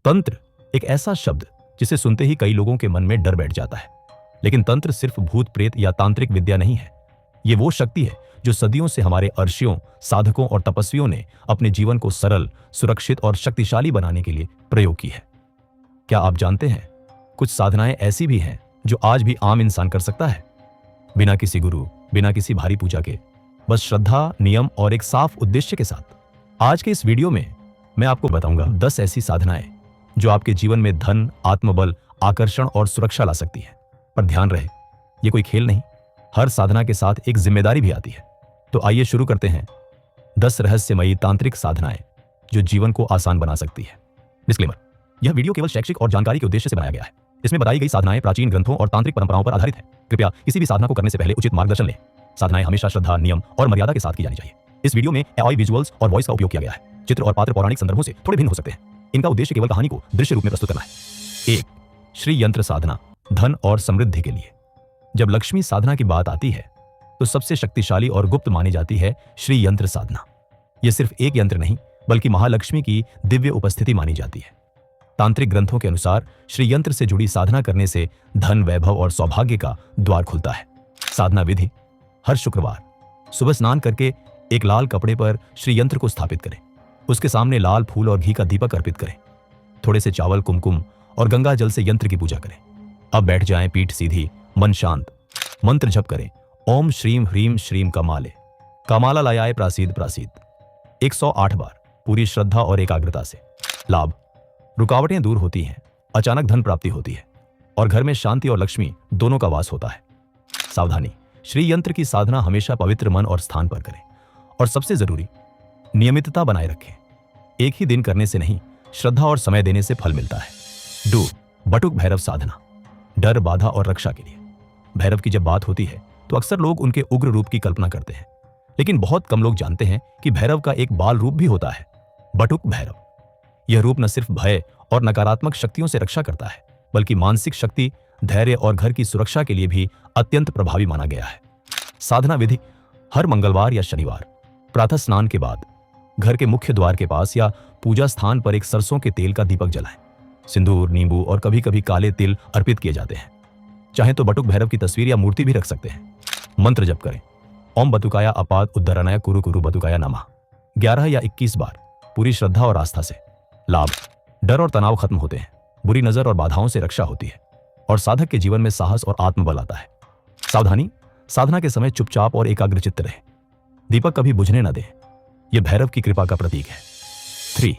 तंत्र एक ऐसा शब्द जिसे सुनते ही कई लोगों के मन में डर बैठ जाता है, लेकिन तंत्र सिर्फ भूत प्रेत या तांत्रिक विद्या नहीं है। ये वो शक्ति है जो सदियों से हमारे ऋषियों, साधकों और तपस्वियों ने अपने जीवन को सरल, सुरक्षित और शक्तिशाली बनाने के लिए प्रयोग की है। क्या आप जानते हैं, कुछ साधनाएं ऐसी भी हैं जो आज भी आम इंसान कर सकता है, बिना किसी गुरु, बिना किसी भारी पूजा के, बस श्रद्धा, नियम और एक साफ उद्देश्य के साथ। आज के इस वीडियो में मैं आपको बताऊंगा 10 ऐसी साधनाएं जो आपके जीवन में धन, आत्मबल, आकर्षण और सुरक्षा ला सकती है। पर ध्यान रहे, ये कोई खेल नहीं, हर साधना के साथ एक जिम्मेदारी भी आती है। तो आइए शुरू करते हैं 10 रहस्यमयी तांत्रिक साधनाएं जो जीवन को आसान बना सकती है। डिस्क्लेमर, यह वीडियो केवल शैक्षिक और जानकारी के उद्देश्य से बनाया गया है। इसमें बताई गई साधनाएं प्राचीन ग्रंथों और तांत्रिक परंपराओं पर आधारित है। कृपया किसी भी साधना को करने से पहले उचित मार्गदर्शन लें। साधनाएं हमेशा श्रद्धा, नियम और मर्यादा के साथ की जानी चाहिए। इस वीडियो में एआई विजुअल्स और वॉइस का उपयोग किया गया है। चित्र और पात्र पौराणिक संदर्भों से थोड़े भिन्न हो सकते हैं। इनका उद्देश्य केवल कहानी को दृश्य रूप में प्रस्तुत करना है। 1. श्री यंत्र साधना, धन और समृद्धि के लिए। जब लक्ष्मी साधना की बात आती है तो सबसे शक्तिशाली और गुप्त मानी जाती है श्री यंत्र साधना। यह सिर्फ एक यंत्र नहीं, बल्कि महालक्ष्मी की दिव्य उपस्थिति मानी जाती है। तांत्रिक ग्रंथों के अनुसार श्री यंत्र से जुड़ी साधना करने से धन, वैभव और सौभाग्य का द्वार खुलता है। साधना विधि: हर शुक्रवार सुबह स्नान करके एक लाल कपड़े पर श्री यंत्र को स्थापित करें। उसके सामने लाल फूल और घी का दीपक अर्पित करें। थोड़े से चावल, कुमकुम और गंगा जल से यंत्र की पूजा करें। अब बैठ जाएं, पीठ सीधी, मन शांत। मंत्र जप करें: ओम श्रीम ह्रीम श्रीम कमाले, कमाला लयाय प्रासीद प्रासीद, 108 बार, पूरी श्रद्धा और एकाग्रता से। लाभ: रुकावटें दूर होती हैं, अचानक धन प्राप्ति होती है और घर में शांति और लक्ष्मी दोनों का वास होता है। सावधानी: श्री यंत्र की साधना हमेशा पवित्र मन और स्थान पर करें और सबसे जरूरी, नियमितता बनाए रखें। एक ही दिन करने से नहीं, श्रद्धा और समय देने से फल मिलता है। 2. बटुक भैरव साधना, डर, बाधा और रक्षा के लिए। भैरव की जब बात होती है तो अक्सर लोग उनके उग्र रूप की कल्पना करते हैं, लेकिन बहुत कम लोग जानते हैं कि भैरव का एक बाल रूप भी होता है, बटुक भैरव। यह रूप न सिर्फ भय और नकारात्मक शक्तियों से रक्षा करता है, बल्कि मानसिक शक्ति, धैर्य और घर की सुरक्षा के लिए भी अत्यंत प्रभावी माना गया है। साधना विधि: हर मंगलवार या शनिवार प्रातः स्नान के बाद घर के मुख्य द्वार के पास या पूजा स्थान पर एक सरसों के तेल का दीपक जलाएं। सिंदूर, नींबू और कभी कभी काले तिल अर्पित किए जाते हैं। चाहे तो बटुक भैरव की तस्वीर या मूर्ति भी रख सकते हैं। मंत्र जप करें: ओम बतुकाया अपाद उद्धरणाय कुरु कुरु बतुकाया नमः, 11 या 21 बार, पूरी श्रद्धा और आस्था से। लाभ: डर और तनाव खत्म होते हैं, बुरी नजर और बाधाओं से रक्षा होती है और साधक के जीवन में साहस और आत्मबल आता है। सावधानी: साधना के समय चुपचाप और एकाग्रचित्त रहें। दीपक कभी बुझने न दें, यह भैरव की कृपा का प्रतीक है। 3.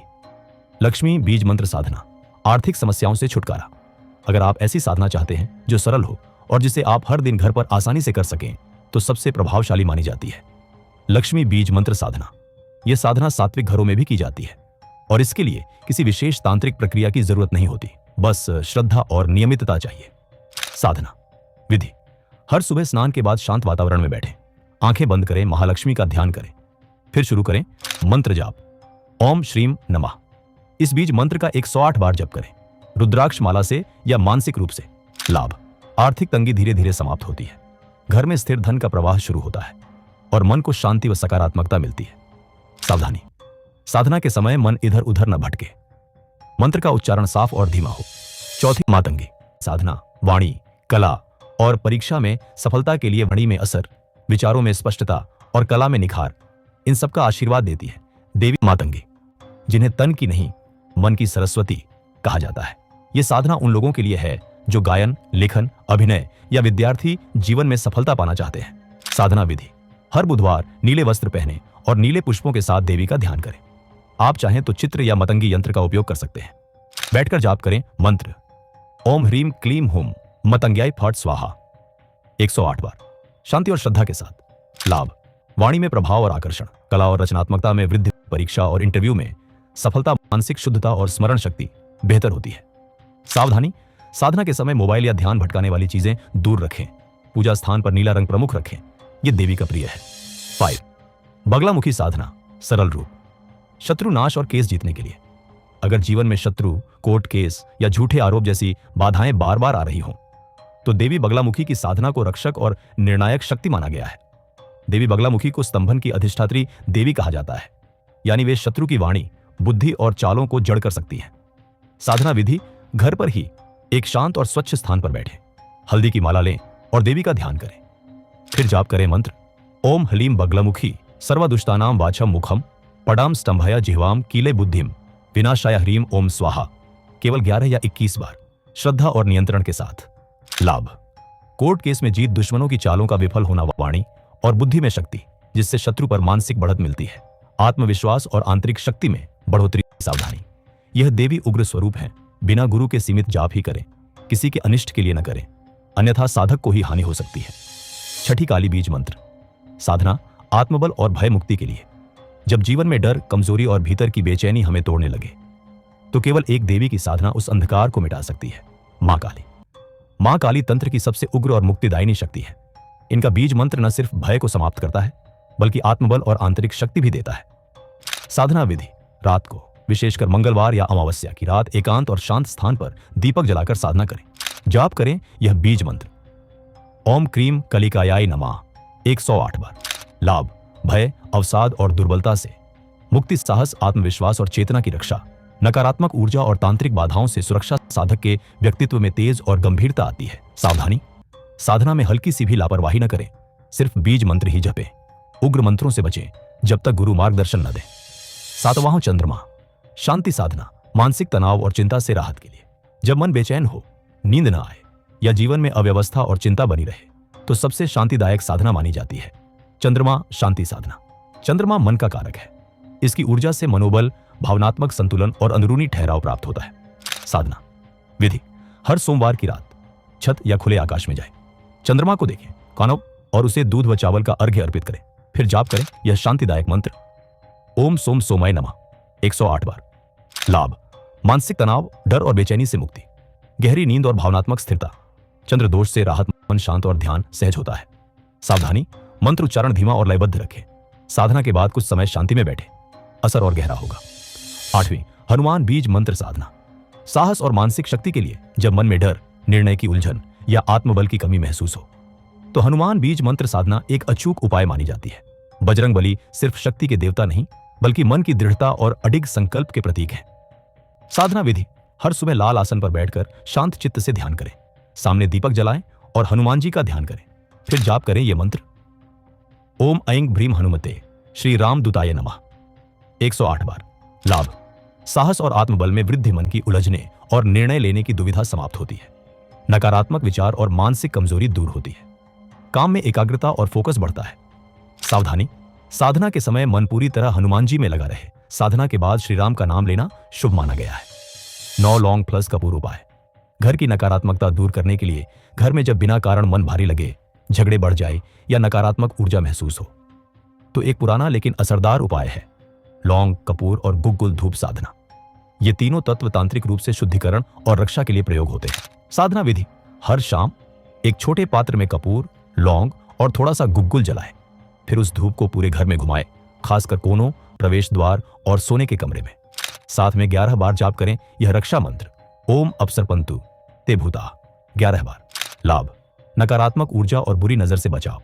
लक्ष्मी बीज मंत्र साधना, आर्थिक समस्याओं से छुटकारा। अगर आप ऐसी साधना चाहते हैं जो सरल हो और जिसे आप हर दिन घर पर आसानी से कर सकें, तो सबसे प्रभावशाली मानी जाती है लक्ष्मी बीज मंत्र साधना। यह साधना सात्विक घरों में भी की जाती है और इसके लिए किसी विशेष तांत्रिक प्रक्रिया की जरूरत नहीं होती, बस श्रद्धा और नियमितता चाहिए। साधना विधि: हर सुबह स्नान के बाद शांत वातावरण में बैठें, आंखें बंद करें, महालक्ष्मी का ध्यान करें, फिर शुरू करें मंत्र जाप: ओम श्रीम नमः। इस बीज मंत्र का 108 बार जप करें, रुद्राक्ष माला से या मानसिक रूप से। लाभ: आर्थिक तंगी धीरे धीरे समाप्त होती है, घर में स्थिर धन का प्रवाह शुरू होता है और मन को शांति व सकारात्मकता मिलती है। सावधानी: साधना के समय मन इधर उधर न भटके, मंत्र का उच्चारण साफ और धीमा हो। 4. मातंगी साधना, वाणी, कला और परीक्षा में सफलता के लिए वाणी में असर, विचारों में स्पष्टता और कला में निखार, इन सब का आशीर्वाद देती है देवी मातंगी, जिन्हें तन की नहीं, मन की सरस्वती कहा जाता है। यह साधना उन लोगों के लिए है जो गायन, लेखन, अभिनय या विद्यार्थी जीवन में सफलता पाना चाहते हैं। साधना विधि: हर बुधवार नीले वस्त्र पहने और नीले पुष्पों के साथ देवी का ध्यान करें। आप चाहें तो चित्र या मतंगी यंत्र का उपयोग कर सकते हैं। बैठकर जाप करें मंत्र: ओम ह्रीम क्लीम हुम मतंग्याय फट स्वाहा, 108 बार, शांति और श्रद्धा के साथ। लाभ: वाणी में प्रभाव और आकर्षण, कला और रचनात्मकता में वृद्धि, परीक्षा और इंटरव्यू में सफलता, मानसिक शुद्धता और स्मरण शक्ति बेहतर होती है। सावधानी: साधना के समय मोबाइल या ध्यान भटकाने वाली चीजें दूर रखें। पूजा स्थान पर नीला रंग प्रमुख रखें, यह देवी का प्रिय है। 5. बगलामुखी साधना, सरल रूप, शत्रु नाश और केस जीतने के लिए। अगर जीवन में शत्रु, कोर्ट केस या झूठे आरोप जैसी बाधाएं बार बार आ रही हों, तो देवी बगलामुखी की साधना को रक्षक और निर्णायक शक्ति माना गया है। देवी बगलामुखी को स्तंभन की अधिष्ठात्री देवी कहा जाता है, यानी वे शत्रु की वाणी, बुद्धि और चालों को जड़ कर सकती हैं। साधना विधि: घर पर ही एक शांत और स्वच्छ स्थान पर बैठे, हल्दी की माला लें और देवी का ध्यान करें। फिर जाप करें मंत्र ओम ह्लीं बगलामुखी सर्वदुष्टानां वाचम मुखम पडाम स्तंभया जिह्वाम कीले बुद्धिम विनाशाय ह्रीम ओम स्वाहा, केवल 11 या 21 बार, श्रद्धा और नियंत्रण के साथ। लाभ: कोर्ट केस में जीत, दुश्मनों की चालों का विफल होना, वाणी और बुद्धि में शक्ति जिससे शत्रु पर मानसिक बढ़त मिलती है, आत्मविश्वास और आंतरिक शक्ति में बढ़ोतरी। सावधानी: यह देवी उग्र स्वरूप है, बिना गुरु के सीमित जाप ही करें, किसी के अनिष्ट के लिए न करें, अन्यथा साधक को ही हानि हो सकती है। छठी काली बीज मंत्र: साधना आत्मबल और भय मुक्ति के लिए। जब जीवन में डर, कमजोरी और भीतर की बेचैनी हमें तोड़ने लगे तो केवल एक देवी की साधना उस अंधकार को मिटा सकती है, मां काली। मां काली तंत्र की सबसे उग्र और मुक्तिदायिनी शक्ति है। इनका बीज मंत्र न सिर्फ भय को समाप्त करता है बल्कि आत्मबल और आंतरिक शक्ति भी देता है। साधना विधि: रात को, विशेषकर मंगलवार या अमावस्या की रात, एकांत और शांत स्थान पर दीपक जलाकर साधना करें। जाप करें यह बीज मंत्र ओम क्रीम कलिकायाय नमः 108 बार। लाभ: भय, अवसाद और दुर्बलता से मुक्ति, साहस, आत्मविश्वास और चेतना की रक्षा, नकारात्मक ऊर्जा और तांत्रिक बाधाओं से सुरक्षा। साधक के व्यक्तित्व में तेज और गंभीरता आती है। सावधानी: साधना में हल्की सी भी लापरवाही न करें, सिर्फ बीज मंत्र ही जपें। उग्र मंत्रों से बचें जब तक गुरु मार्गदर्शन न दे। सातवां चंद्रमा: शांति साधना, मानसिक तनाव और चिंता से राहत के लिए। जब मन बेचैन हो, नींद न आए या जीवन में अव्यवस्था और चिंता बनी रहे तो सबसे शांतिदायक साधना मानी जाती है चंद्रमा शांति साधना। चंद्रमा मन का कारक है, इसकी ऊर्जा से मनोबल, भावनात्मक संतुलन और अंदरूनी ठहराव प्राप्त होता है। साधना विधि: हर सोमवार की रात छत या खुले आकाश में जाएं, चंद्रमा को देखें, कानों और उसे दूध व चावल का अर्घ्य अर्पित करें। फिर जाप करें यह शांतिदायक मंत्र ओम सोम सोमाय नमः 108 बार। लाभ: मानसिक तनाव, डर और बेचैनी से मुक्ति, गहरी नींद और भावनात्मक स्थिरता, चंद्र दोष से राहत, मन शांत और ध्यान सहज होता है। सावधानी: मंत्र उच्चारण धीमा और लयबद्ध रखें। साधना के बाद कुछ समय शांति में बैठे, असर और गहरा होगा। 8वीं हनुमान बीज मंत्र साधना: साहस और मानसिक शक्ति के लिए। जब मन में डर, निर्णय की उलझन या आत्मबल की कमी महसूस हो तो हनुमान बीज मंत्र साधना एक अचूक उपाय मानी जाती है। बजरंग बली सिर्फ शक्ति के देवता नहीं बल्कि मन की दृढ़ता और अडिग संकल्प के प्रतीक हैं। साधना विधि: हर सुबह लाल आसन पर बैठकर शांत चित्त से ध्यान करें, सामने दीपक जलाएं और हनुमान जी का ध्यान करें। फिर जाप करें यह मंत्र ओम ऐं भ्रीम हनुमते श्री राम दूताय नमः 108 बार। लाभ: साहस और आत्मबल में वृद्धि, मन की उलझने और निर्णय लेने की दुविधा समाप्त होती है, नकारात्मक विचार और मानसिक कमजोरी दूर होती है, काम में एकाग्रता और फोकस बढ़ता है। सावधानी: साधना के समय मन पूरी तरह हनुमान जी में लगा रहे। साधना के बाद श्री राम का नाम लेना शुभ माना गया है। 9 लौंग प्लस कपूर उपाय: घर की नकारात्मकता दूर करने के लिए। घर में जब बिना कारण मन भारी लगे, झगड़े बढ़ जाए या नकारात्मक ऊर्जा महसूस हो तो एक पुराना लेकिन असरदार उपाय है लौंग, कपूर और गुग्गुल धूप साधना। ये तीनों तत्व तांत्रिक रूप से शुद्धिकरण और रक्षा के लिए प्रयोग होते हैं। साधना विधि: हर शाम एक छोटे पात्र में कपूर, लौंग और थोड़ा सा गुग्गुल जलाएं। फिर उस धूप को पूरे घर में घुमाएं, खासकर कोनों, प्रवेश द्वार और सोने के कमरे में। साथ में 11 बार जाप करें यह रक्षा मंत्र ओम अपसरपंतु ते भूता 11 बार। लाभ: नकारात्मक ऊर्जा और बुरी नजर से बचाव,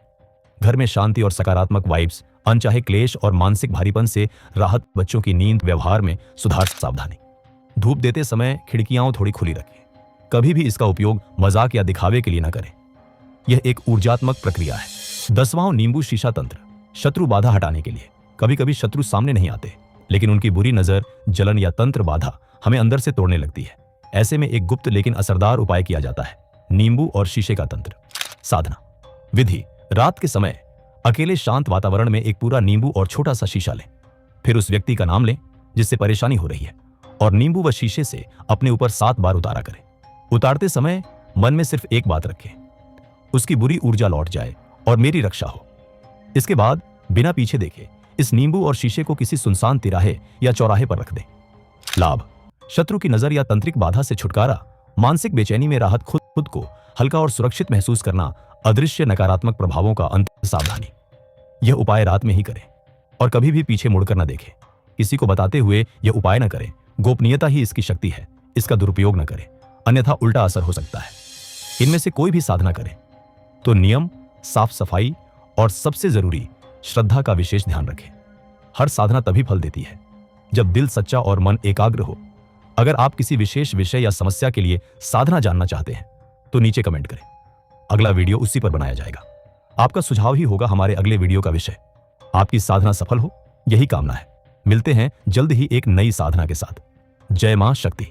घर में शांति और सकारात्मक वाइब्स, अनचाहे क्लेश और मानसिक भारीपन से राहत, बच्चों की नींद, व्यवहार में सुधार। सावधानी: धूप देते समय खिड़कियां थोड़ी खुली रखें, कभी भी इसका उपयोग मजाक या दिखावे के लिए न करें, यह एक ऊर्जात्मक प्रक्रिया है। 10वां नींबू शीशा तंत्र: शत्रु बाधा हटाने के लिए। कभी कभी शत्रु सामने नहीं आते लेकिन उनकी बुरी नजर, जलन या तंत्र बाधा हमें अंदर से तोड़ने लगती है। ऐसे में एक गुप्त लेकिन असरदार उपाय किया जाता है नींबू और शीशे का तंत्र। साधना विधि: रात के समय अकेले शांत वातावरण में एक पूरा नींबू और छोटा सा शीशा लें। फिर उस व्यक्ति का नाम लें जिससे परेशानी हो रही है और नींबू व शीशे से अपने ऊपर 7 बार उतारा करें। उतारते समय मन में सिर्फ एक बात रखें, उसकी बुरी ऊर्जा लौट जाए और मेरी रक्षा हो। इसके बाद बिना पीछे देखे इस नींबू और शीशे को किसी सुनसान तिराहे या चौराहे पर रख दें। लाभ: शत्रु की नजर या तंत्रिक बाधा से छुटकारा, मानसिक बेचैनी में राहत, खुद को हल्का और सुरक्षित महसूस करना, अदृश्य नकारात्मक प्रभावों का अंत। सावधानी: यह उपाय रात में ही करें और कभी भी पीछे मुड़कर न देखें। किसी को बताते हुए यह उपाय न करें, गोपनीयता ही इसकी शक्ति है, इसका दुरुपयोग न करें, अन्यथा उल्टा असर हो सकता है। इनमें से कोई भी साधना करें तो नियम, साफ सफाई और सबसे जरूरी श्रद्धा का विशेष ध्यान रखें। हर साधना तभी फल देती है जब दिल सच्चा और मन एकाग्र हो। अगर आप किसी विशेष विषय या समस्या के लिए साधना जानना चाहते हैं तो नीचे कमेंट करें, अगला वीडियो उसी पर बनाया जाएगा। आपका सुझाव ही होगा हमारे अगले वीडियो का विषय। आपकी साधना सफल हो, यही कामना है। मिलते हैं जल्द ही एक नई साधना के साथ। जय मां शक्ति।